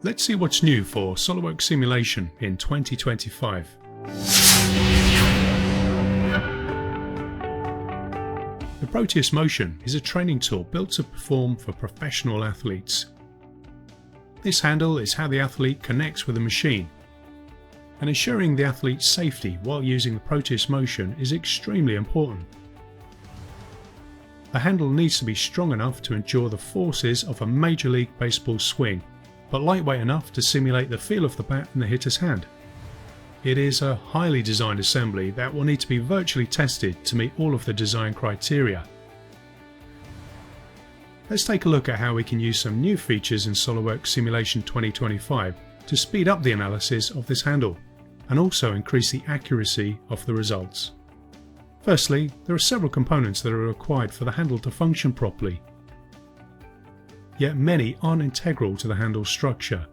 Let's see what's new for SOLIDWORKS Simulation in 2025. The Proteus Motion is a training tool built to perform for professional athletes. This handle is how the athlete connects with the machine, and ensuring the athlete's safety while using the Proteus Motion is extremely important. The handle needs to be strong enough to endure the forces of a Major League Baseball swing, but lightweight enough to simulate the feel of the bat in the hitter's hand. It is a highly designed assembly that will need to be virtually tested to meet all of the design criteria. Let's take a look at how we can use some new features in SOLIDWORKS Simulation 2025 to speed up the analysis of this handle and also increase the accuracy of the results. Firstly, there are several components that are required for the handle to function properly, yet many aren't integral to the handle structure.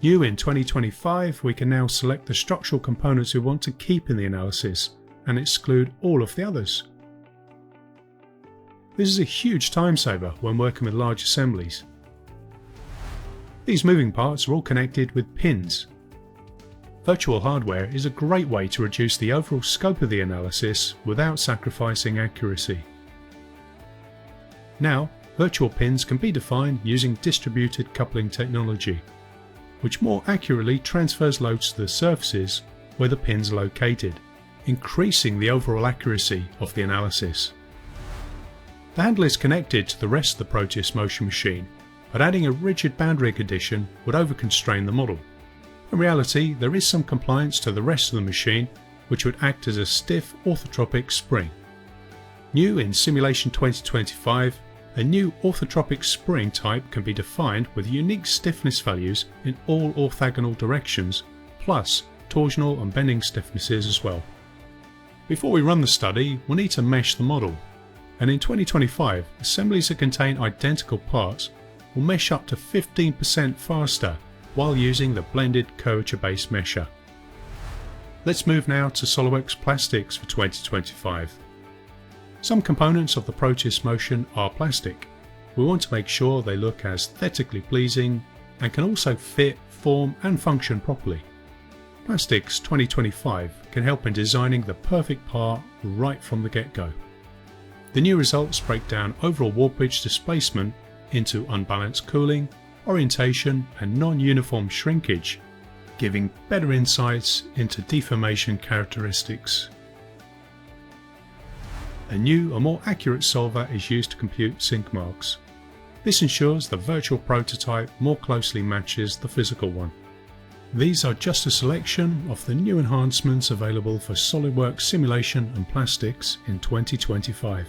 New in 2025, we can now select the structural components we want to keep in the analysis and exclude all of the others. This is a huge time saver when working with large assemblies. These moving parts are all connected with pins. Virtual hardware is a great way to reduce the overall scope of the analysis without sacrificing accuracy. Now, virtual pins can be defined using distributed coupling technology, which more accurately transfers loads to the surfaces where the pins are located, increasing the overall accuracy of the analysis. The handle is connected to the rest of the Proteus Motion machine, but adding a rigid boundary condition would overconstrain the model. In reality, there is some compliance to the rest of the machine, which would act as a stiff orthotropic spring. New in Simulation 2025, a new orthotropic spring type can be defined with unique stiffness values in all orthogonal directions, plus torsional and bending stiffnesses as well. Before we run the study, we'll need to mesh the model, and in 2025, assemblies that contain identical parts will mesh up to 15% faster while using the blended curvature-based mesher. Let's move now to SOLIDWORKS Plastics for 2025. Some components of the Proteus Motion are plastic. We want to make sure they look aesthetically pleasing and can also fit, form and function properly. Plastics 2025 can help in designing the perfect part right from the get-go. The new results break down overall warpage displacement into unbalanced cooling, orientation and non-uniform shrinkage, giving better insights into deformation characteristics. A new and more accurate solver is used to compute sync marks. This ensures the virtual prototype more closely matches the physical one. These are just a selection of the new enhancements available for SOLIDWORKS Simulation and Plastics in 2025.